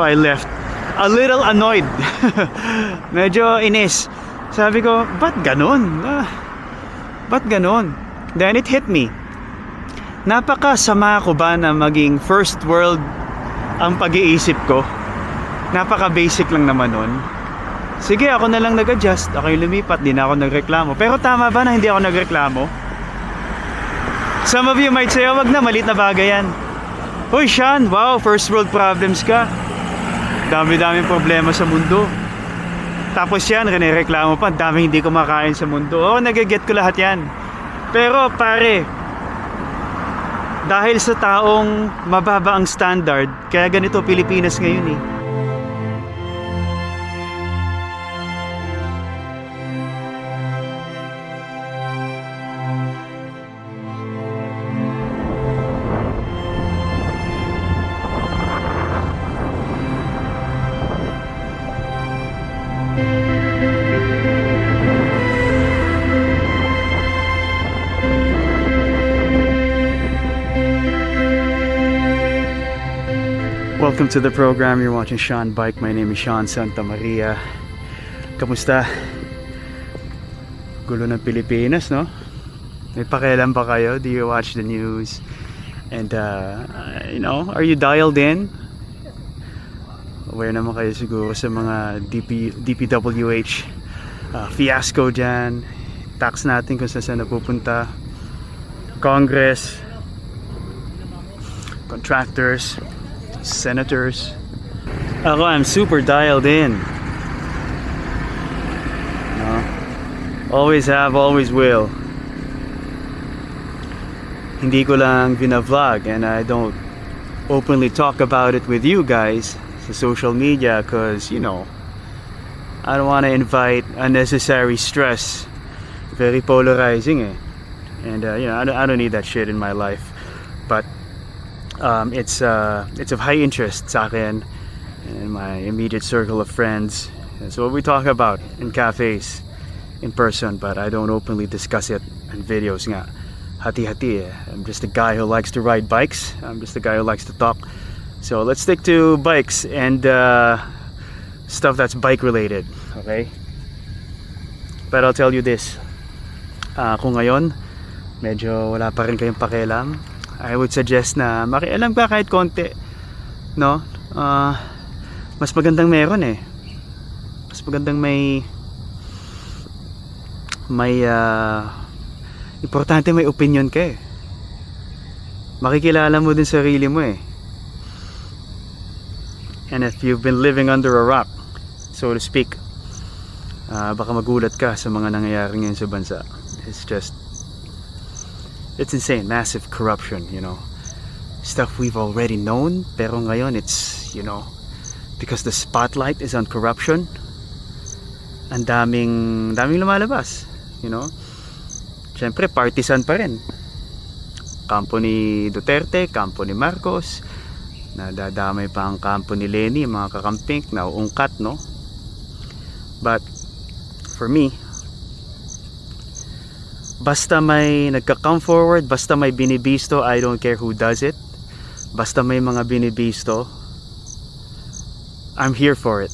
I left a little annoyed. Medyo inis. Sabi ko, ba't ganun? Ba't ganun? Then it hit me. Napakasama ko ba na maging first world ang pag-iisip ko? Napaka basic lang naman nun. Sige, ako na lang nag-adjust. Ako yung lumipat, di na ako nagreklamo. Pero tama ba na hindi ako nagreklamo? Some of you might say, oh, wag na, maliit na bagay yan. Hoy Sean, wow, first world problems ka. Dami-daming problema sa mundo. Tapos yan, reklamo pa, daming hindi kumakain sa mundo. Oo, nagaget ko lahat yan. Pero pare, dahil sa taong mababa ang standard, kaya ganito Pilipinas ngayon eh. Welcome to the program. You're watching Sean Bike. My name is Sean Santa Maria. Kamusta? Gulo ng Pilipinas, no? May pakialam ba kayo? Do you watch the news? And, are you dialed in? Aware naman kayo siguro sa mga DPWH fiasco dyan. Tax natin kung saan napupunta. Congress. Contractors. Senators. Ako, I'm super dialed in. No? Always have, always will. Hindi ko lang vlog, and I don't openly talk about it with you guys sa social media because, I don't want to invite unnecessary stress. Very polarizing eh. And, I don't need that shit in my life. But it's of high interest sa akin and my immediate circle of friends. It's what we talk about in cafes, in person, but I don't openly discuss it in videos nga. Hati-hati eh. I'm just a guy who likes to ride bikes. I'm just a guy who likes to talk. So let's stick to bikes and stuff that's bike related, okay? But I'll tell you this. Kung ngayon medyo wala pa rin kayong pakialam, I would suggest na makialam ka kahit konti, no? Mas magandang meron eh. Mas magandang may importante may opinion ka eh. Makikilala mo din sarili mo eh. And if you've been living under a rock, so to speak, baka magulat ka sa mga nangyayari ngayon sa bansa. It's insane, massive corruption, stuff we've already known, pero ngayon it's, because the spotlight is on corruption, ang daming lumalabas, syempre partisan pa rin, kampo ni Duterte, kampo ni Marcos, nadadamay pa ang kampo ni Lenny, mga kakamping na uungkat, no? But for me, basta may nagka-come forward, basta may binibisto, I don't care who does it. Basta may mga binibisto, I'm here for it.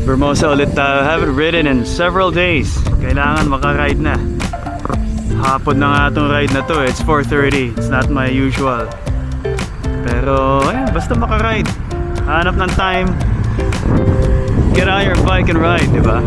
Vermosa ulit tayo. Haven't ridden in several days. Kailangan makaride na. Hapon na nga itong ride na to. It's 4:30. It's not my usual. Pero, basta makaride. Hanap ng time. Get on your bike and ride, di ba?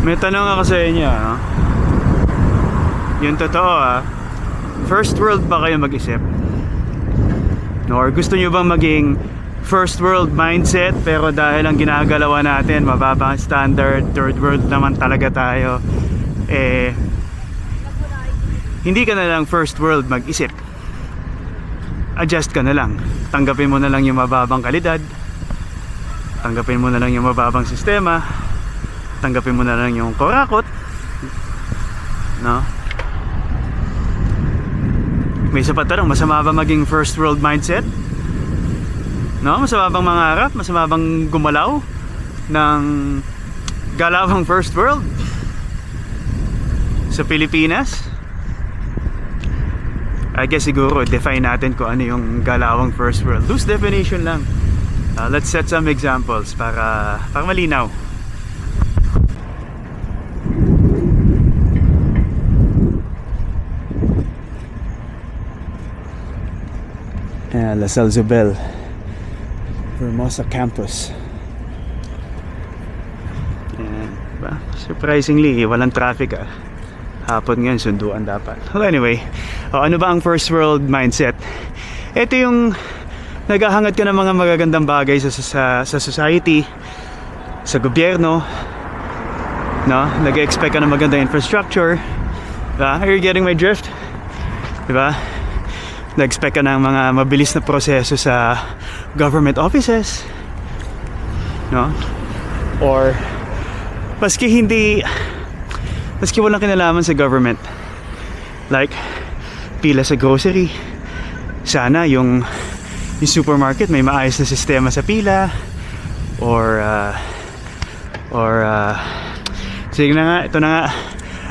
May tanong ako sa inyo, no? Yung totoo, first world ba kayo mag-isip? No, or gusto nyo bang maging first world mindset pero dahil ang ginagalawa natin, mababa ang standard, third world naman talaga tayo, hindi ka na lang first world mag-isip. Adjust ka na lang. Tanggapin mo na lang yung mababang kalidad. Tanggapin mo na lang yung mababang sistema. Tanggapin mo na lang yung korakot. No? May isa pa tanong, masama ba maging first world mindset? No? Masama bang mangarap? Masama bang gumalaw ng galawang first world? Sa Pilipinas, I guess siguro define natin kung ano yung galawang first world. Loose definition lang. Let's set some examples para malinaw. La Salle Isabel Hermosa Campus. Surprisingly, walang traffic hapon ngayon, sunduan dapat. Well, anyway, ano ba ang first world mindset? Ito yung naghahangad ka ng mga magagandang bagay sa society, sa gobyerno, no? Nag-expect ka ng magandang infrastructure, diba? Are you getting my drift? Diba? Nag-expect ka ng mga mabilis na proseso sa government offices, no? Or maski walang kinalaman sa government, like pila sa grocery, sana yung supermarket may maayos na sistema sa pila, or sige na nga, ito na nga,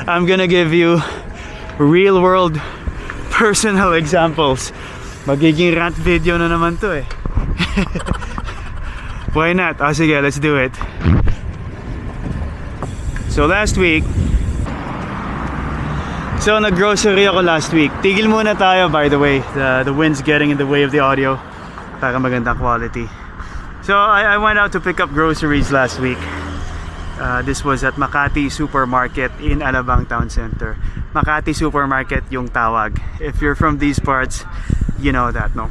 I'm gonna give you real world personal examples. Magiging rant video na naman to eh. Why not? Sige, let's do it. So last week, nag-grocery ako last week. Tigil muna tayo, by the way. The wind's getting in the way of the audio para magandang quality. So I went out to pick up groceries last week. This was at Makati Supermarket in Alabang Town Center. Makati Supermarket yung tawag. If you're from these parts, you know that, no?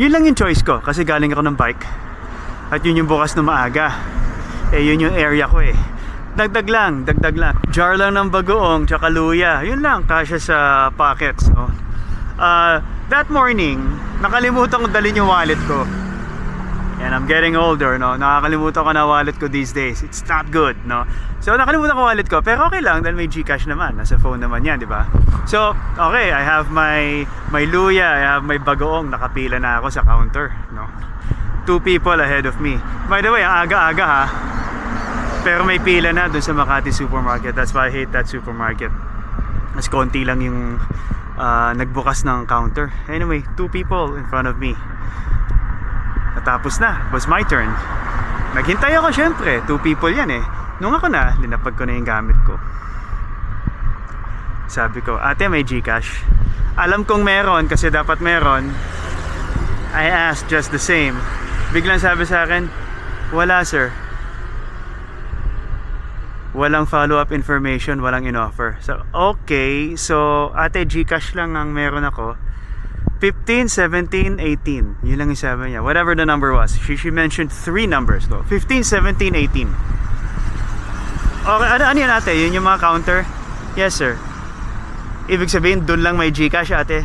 Yun lang yung choice ko kasi galing ako ng bike. At yun yung bukas na maaga. Yun yung area ko eh. Dagdag lang. Jar lang ng bagoong tsaka luya. Yun lang, kasya sa pockets, no? That morning, nakalimutan ko dalhin yung wallet ko. And I'm getting older, no? Nakakalimutan ko na wallet ko these days. It's not good, no? So nakalimutan ko wallet ko, pero okay lang dahil may GCash naman. Nasa phone naman yan, di ba? So, okay, I have my luya, I have my bagoong. Nakapila na ako sa counter, no? 2 people ahead of me. By the way, ang aga-aga ha. Pero may pila na dun sa Makati Supermarket. That's why I hate that supermarket. Mas konti lang yung nagbukas ng counter. Anyway, 2 people in front of me. Natapos na. It was my turn. Naghintay ako syempre. 2 people yan eh. Nung ako na, linapag ko na yung gamit ko. Sabi ko, ate may GCash? Alam kong meron kasi dapat meron. I asked just the same. Biglang sabi sa akin, wala sir. Walang follow-up information, walang in-offer. So, okay. So, ate, GCash lang ang meron ako. 15, 17, 18. Yun lang yung sabi niya. Whatever the number was. She mentioned 3 numbers though. 15, 17, 18. Okay, ano yan ate? Yun yung mga counter? Yes sir. Ibig sabihin, dun lang may GCash ate?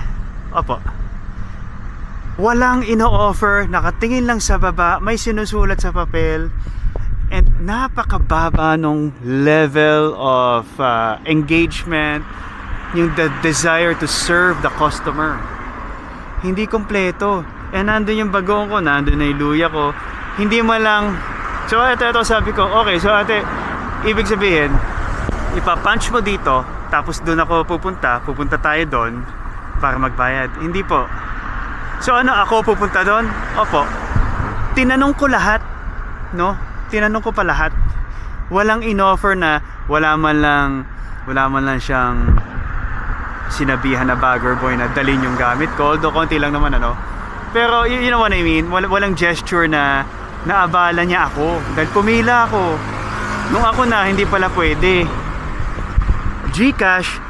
Opo. Walang ino-offer, nakatingin lang sa baba, may sinusulat sa papel, and napakababa nung level of engagement, yung the desire to serve the customer. Hindi kompleto. And nandun yung bagong ko, nandun na yung luya ko. Hindi mo lang, so ito sabi ko, okay, so ate, ibig sabihin, ipapunch mo dito, tapos doon ako pupunta tayo doon para magbayad. Hindi po. So ano, ako pupunta doon? Opo. Tinanong ko lahat, no? Tinanong ko pa lahat. Walang in-offer na wala man lang siyang sinabihan na bagger boy na dalhin yung gamit ko. Although konti lang naman ano. Pero you know what I mean? Walang gesture na naabala niya ako. Dahil pumila ako. Nung ako na, hindi pala pwede. GCash,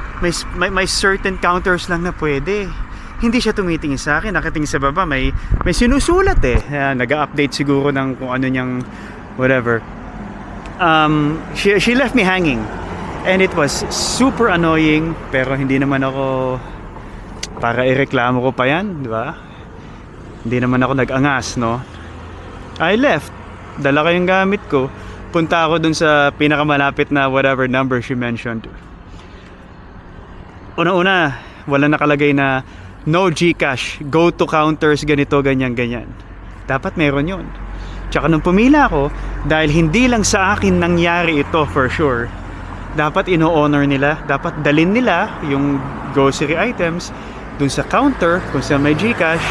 may certain counters lang na pwede. Hindi siya tumitingin sa akin, nakatingin sa baba, may sinusulat eh. Nag-update siguro ng kung ano niyang whatever. She left me hanging. And it was super annoying, pero hindi naman ako para ireklamo ko pa yan, di ba? Hindi naman ako nag-angas, no? I left. Dala ko yung gamit ko. Punta ako dun sa pinakamalapit na whatever number she mentioned. Una-una, wala nakalagay na no GCash, go to counters, ganito, ganyan. Dapat meron yun. Tsaka nung pumila ako, dahil hindi lang sa akin nangyari ito for sure, dapat ino-honor nila, dapat dalin nila yung grocery items dun sa counter kung sa may GCash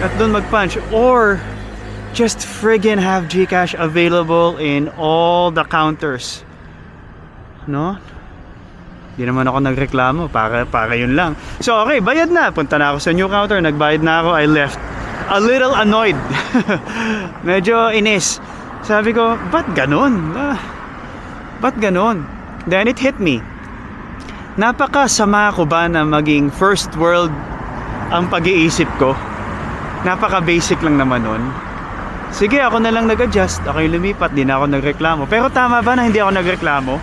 at dun mag-punch, or just friggin have GCash available in all the counters, no? Di naman ako nagreklamo, para yun lang. So okay, bayad na, punta na ako sa new counter, nagbayad na ako, I left a little annoyed. Medyo inis. Sabi ko, ba't ganun? Ba't ganun? Then it hit me. Napakasama ko ba na maging first world ang pag-iisip ko? Napaka-basic lang naman nun. Sige, ako na lang nag-adjust. Ako yung lumipat, di na ako nagreklamo. Pero tama ba na hindi ako nagreklamo?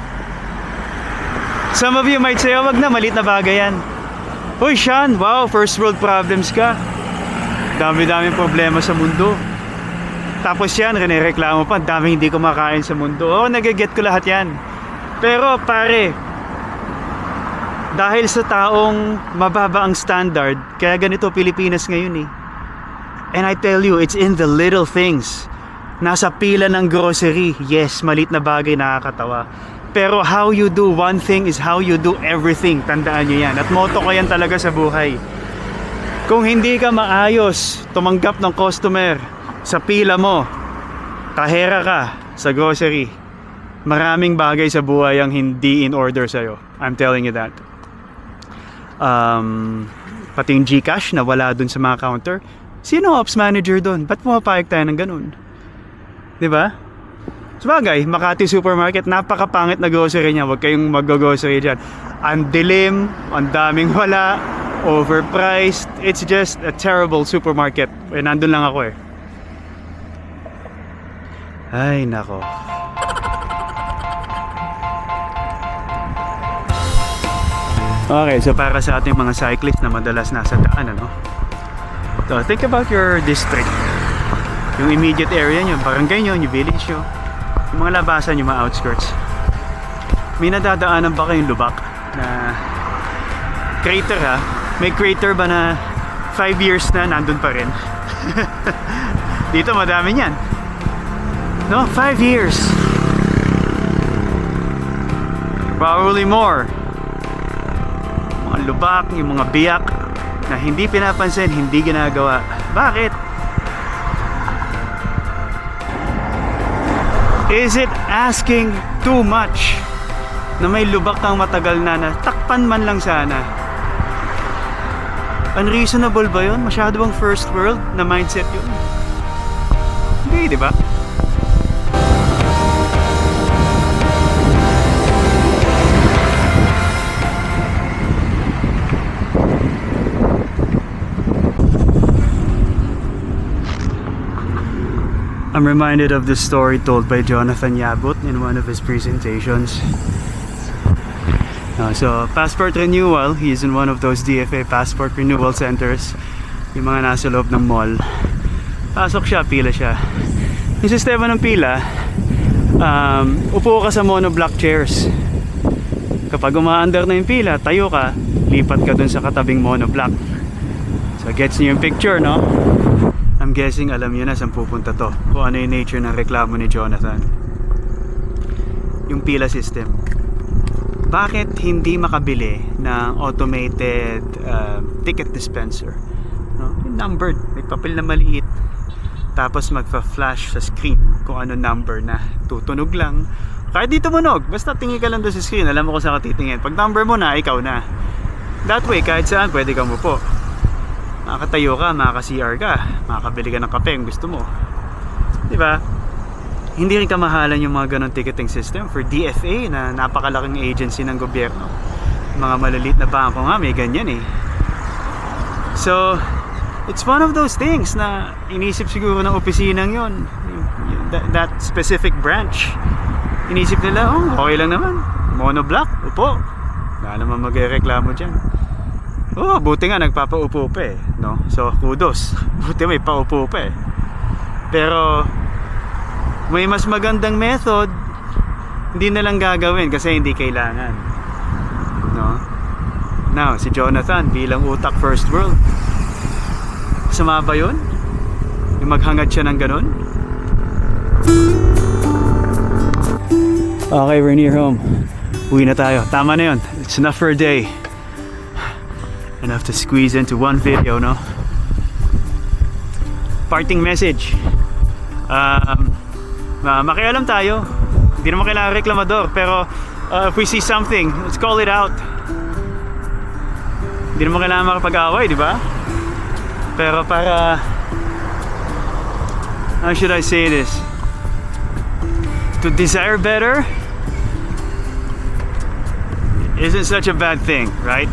Some of you might say, oh, wag na, maliit na bagay yan. Uy, Sean, wow, first world problems ka. Dami-daming problema sa mundo. Tapos yan, rinireklamo pa, dami hindi kumakain sa mundo. Oo, nagaget ko lahat yan. Pero pare, dahil sa taong mababa ang standard, kaya ganito Pilipinas ngayon eh. And I tell you, it's in the little things. Nasa pila ng grocery, yes, maliit na bagay, nakakatawa. Pero how you do one thing is how you do everything. Tandaan nyo yan. At motto ko yan talaga sa buhay. Kung hindi ka maayos tumanggap ng customer sa pila mo, kahera ka sa grocery, maraming bagay sa buhay ang hindi in order sa'yo. I'm telling you that. Pati yung GCash na wala dun sa mga counter. Sino ops manager dun? Ba't pumapayag tayo ng ganun? Diba? Sabagay, Makati Supermarket, napakapangit na grocery niya. Huwag kayong mag-grocery dyan. Ang dilim, ang daming wala, overpriced. It's just a terrible supermarket. Nandun lang ako eh. Ay, nako. Okay, so para sa ating mga cyclists na madalas nasa daan, ano? So, think about your district. Yung immediate area nyo, barangay nyo, yung village nyo, yung mga labasan, yung mga outskirts. May nadadaanan ba kayong lubak na crater ha? May crater ba na 5 years na nandun pa rin? Dito madami yan. No, 5 years. Probably more. Mga lubak, yung mga biyak na hindi pinapansin, hindi ginagawa. Bakit? Is it asking too much na may lubak kang matagal na takpan man lang sana? Unreasonable ba yun? Masyado bang first world na mindset yun? Hindi, di ba? I'm reminded of the story told by Jonathan Yabut in one of his presentations. So, passport renewal, he's in one of those DFA passport renewal centers. Yung mga nasa loob ng mall. Pasok siya, pila siya. Yung sistema ng pila, upo ka sa monoblock chairs. Kapag umaandar na yung pila, tayo ka, lipat ka dun sa katabing monoblock. So, gets niyo yung picture, no? I'm guessing alam niyo na saan pupunta to, kung ano yung nature ng reklamo ni Jonathan. Yung pila system. Bakit hindi makabili ng automated ticket dispenser? No? Yung numbered, may papel na maliit, tapos magpa-flash sa screen kung ano number na tutunog lang. Kahit di tumunog, basta tingin ka lang doon sa screen, alam mo kung saan ka titingin. Pag number mo na, ikaw na. That way, kahit saan pwede kang upo. Makakatayo ka, makaka-CR ka, makakabili ka ng kape kung gusto mo. Diba? Hindi rin kamahalan yung mga ganong ticketing system for DFA na napakalaking agency ng gobyerno. Mga maliliit na bangko nga, may ganyan eh. So, it's one of those things na inisip siguro ng opisinang yon, that specific branch. Inisip nila, oh, okay lang naman. Monoblock, upo. Wala naman magreklamo dyan. Oh, buti nga nagpapaupo pa eh, no? So, kudos. Buti may paupo pa eh. Pero may mas magandang method, hindi na lang gagawin kasi hindi kailangan. No? Now, si Jonathan bilang utak first world, sama ba yun? Yung maghangad siya ng ganun? Okay, we're near home. Uwi na tayo. Tama na yun. It's enough for a day. Enough to squeeze into one video, no? Parting message. Makialam tayo. Hindi naman kailangan reklamador. Pero if we see something, let's call it out. Hindi naman kailangan makapag-away, di ba? Pero para... How should I say this? To desire better isn't such a bad thing, right?